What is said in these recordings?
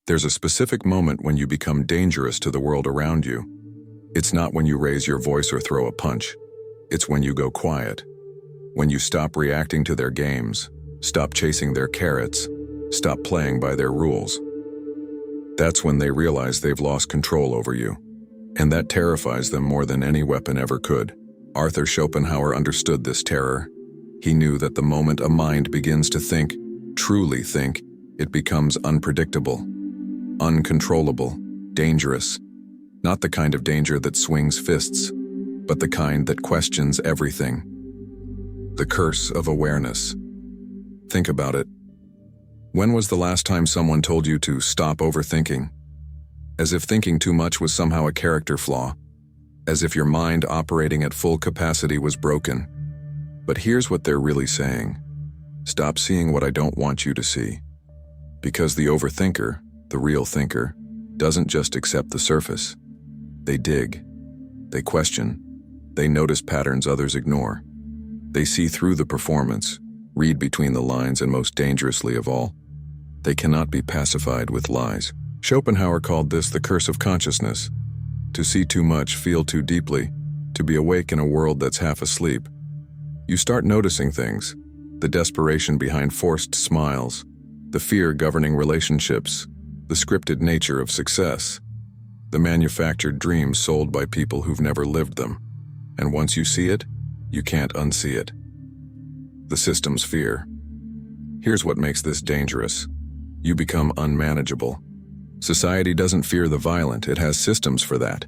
There's a specific moment when you become dangerous to the world around you. It's not when you raise your voice or throw a punch. It's when you go quiet. When you stop reacting to their games, stop chasing their carrots, stop playing by their rules. That's when they realize they've lost control over you. And that terrifies them more than any weapon ever could. Arthur Schopenhauer understood this terror. He knew that the moment a mind begins to think, truly think, it becomes unpredictable, uncontrollable, dangerous. Not the kind of danger that swings fists, but the kind that questions everything. The curse of awareness. Think about it. When was the last time someone told you to stop overthinking? As if thinking too much was somehow a character flaw. As if your mind operating at full capacity was broken. But here's what they're really saying. Stop seeing what I don't want you to see. Because the overthinker, the real thinker, doesn't just accept the surface. They dig. They question. They notice patterns others ignore. They see through the performance, read between the lines, and most dangerously of all, they cannot be pacified with lies. Schopenhauer called this the curse of consciousness. To see too much, feel too deeply, to be awake in a world that's half asleep. You start noticing things, the desperation behind forced smiles, the fear governing relationships, the scripted nature of success, the manufactured dreams sold by people who've never lived them. And once you see it, you can't unsee it. The system's fear. Here's what makes this dangerous. You become unmanageable. Society doesn't fear the violent, it has systems for that.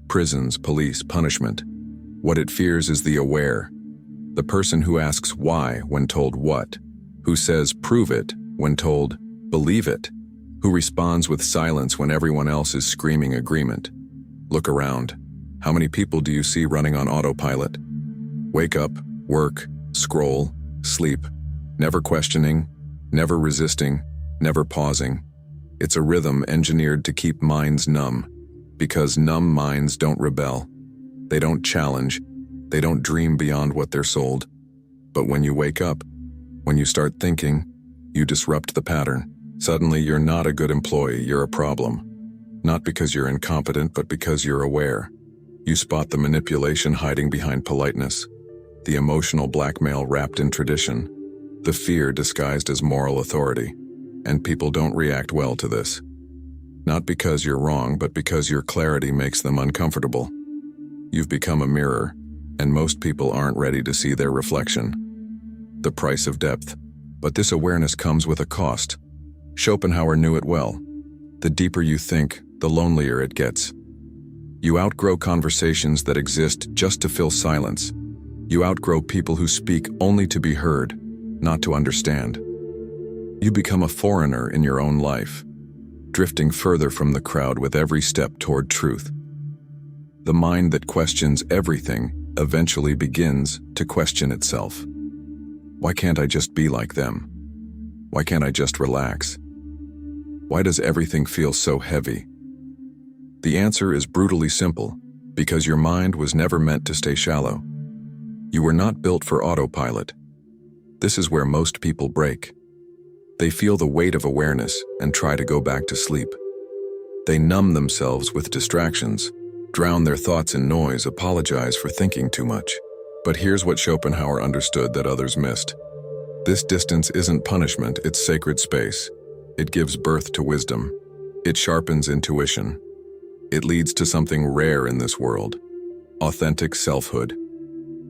Prisons, police, punishment. What it fears is the aware. The person who asks why when told what, who says prove it when told believe it, who responds with silence when everyone else is screaming agreement. Look around. How many people do you see running on autopilot? Wake up, work, scroll, sleep, never questioning, never resisting, never pausing. It's a rhythm engineered to keep minds numb, because numb minds don't rebel. They don't challenge. They don't dream beyond what they're sold. But when you wake up, when you start thinking, you disrupt the pattern. Suddenly you're not a good employee, you're a problem. Not because you're incompetent, but because you're aware. You spot the manipulation hiding behind politeness, the emotional blackmail wrapped in tradition, the fear disguised as moral authority. And people don't react well to this. Not because you're wrong, but because your clarity makes them uncomfortable. You've become a mirror, and most people aren't ready to see their reflection. The price of depth. But this awareness comes with a cost. Schopenhauer knew it well. The deeper you think, the lonelier it gets. You outgrow conversations that exist just to fill silence. You outgrow people who speak only to be heard, not to understand. You become a foreigner in your own life, drifting further from the crowd with every step toward truth. The mind that questions everything eventually begins to question itself. Why can't I just be like them? Why can't I just relax? Why does everything feel so heavy? The answer is brutally simple, because your mind was never meant to stay shallow. You were not built for autopilot. This is where most people break. They feel the weight of awareness and try to go back to sleep. They numb themselves with distractions, drown their thoughts in noise, apologize for thinking too much. But here's what Schopenhauer understood that others missed. This distance isn't punishment, it's sacred space. It gives birth to wisdom. It sharpens intuition. It leads to something rare in this world. Authentic selfhood.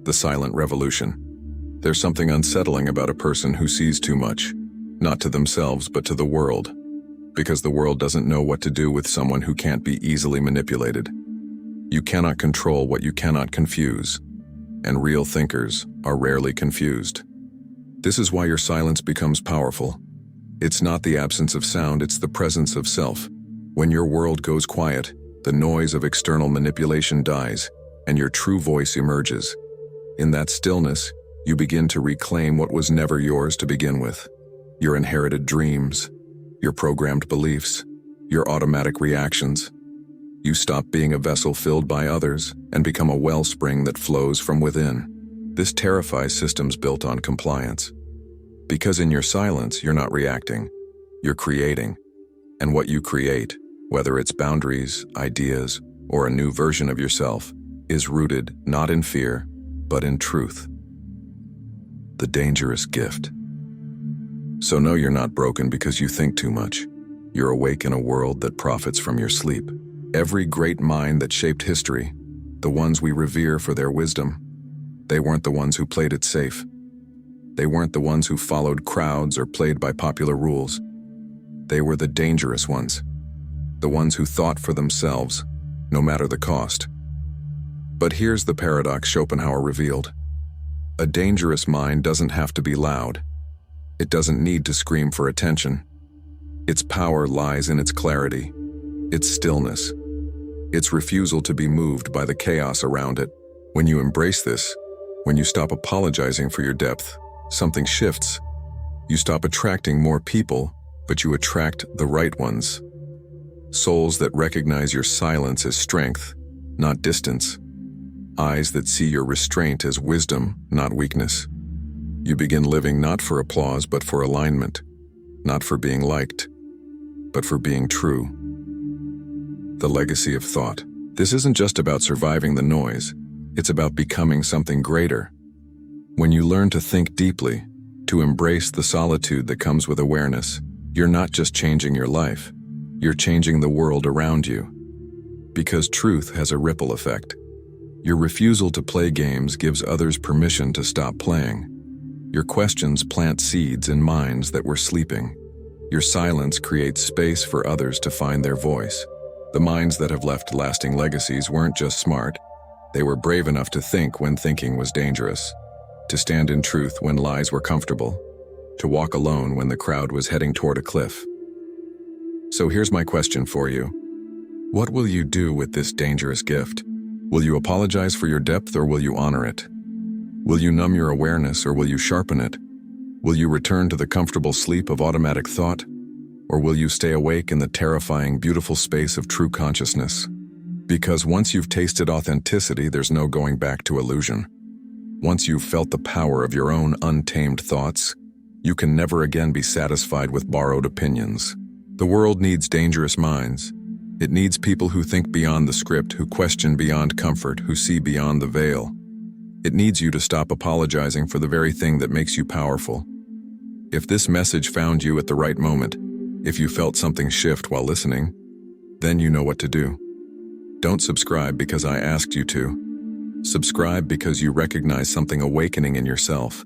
The silent revolution. There's something unsettling about a person who sees too much. Not to themselves, but to the world. Because the world doesn't know what to do with someone who can't be easily manipulated. You cannot control what you cannot confuse. And real thinkers are rarely confused. This is why your silence becomes powerful. It's not the absence of sound, it's the presence of self. When your world goes quiet, the noise of external manipulation dies, and your true voice emerges. In that stillness, you begin to reclaim what was never yours to begin with. Your inherited dreams, your programmed beliefs, your automatic reactions. You stop being a vessel filled by others and become a wellspring that flows from within. This terrifies systems built on compliance. Because in your silence, you're not reacting, you're creating. And what you create, whether it's boundaries, ideas, or a new version of yourself, is rooted not in fear, but in truth. The dangerous gift. So no, you're not broken because you think too much. You're awake in a world that profits from your sleep. Every great mind that shaped history, the ones we revere for their wisdom, they weren't the ones who played it safe. They weren't the ones who followed crowds or played by popular rules. They were the dangerous ones, the ones who thought for themselves, no matter the cost. But here's the paradox Schopenhauer revealed. A dangerous mind doesn't have to be loud. It doesn't need to scream for attention. Its power lies in its clarity, its stillness, its refusal to be moved by the chaos around it. When you embrace this, when you stop apologizing for your depth, something shifts. You stop attracting more people, but you attract the right ones. Souls that recognize your silence as strength, not distance. Eyes that see your restraint as wisdom, not weakness. You begin living not for applause, but for alignment. Not for being liked, but for being true. The legacy of thought. This isn't just about surviving the noise. It's about becoming something greater. When you learn to think deeply, to embrace the solitude that comes with awareness, you're not just changing your life, you're changing the world around you. Because truth has a ripple effect. Your refusal to play games gives others permission to stop playing. Your questions plant seeds in minds that were sleeping. Your silence creates space for others to find their voice. The minds that have left lasting legacies weren't just smart, they were brave enough to think when thinking was dangerous, to stand in truth when lies were comfortable, to walk alone when the crowd was heading toward a cliff. So here's my question for you. What will you do with this dangerous gift? Will you apologize for your depth or will you honor it? Will you numb your awareness or will you sharpen it? Will you return to the comfortable sleep of automatic thought? Or will you stay awake in the terrifying, beautiful space of true consciousness? Because once you've tasted authenticity, there's no going back to illusion. Once you've felt the power of your own untamed thoughts, you can never again be satisfied with borrowed opinions. The world needs dangerous minds. It needs people who think beyond the script, who question beyond comfort, who see beyond the veil. It needs you to stop apologizing for the very thing that makes you powerful. If this message found you at the right moment, if you felt something shift while listening, then you know what to do. Don't subscribe because I asked you to. Subscribe because you recognize something awakening in yourself,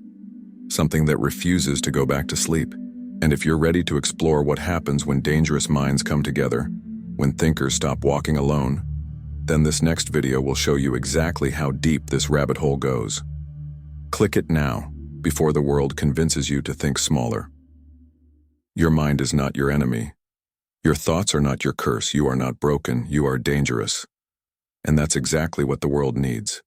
something that refuses to go back to sleep. And if you're ready to explore what happens when dangerous minds come together, when thinkers stop walking alone, then this next video will show you exactly how deep this rabbit hole goes. Click it now, before the world convinces you to think smaller. Your mind is not your enemy. Your thoughts are not your curse. You are not broken. You are dangerous. And that's exactly what the world needs.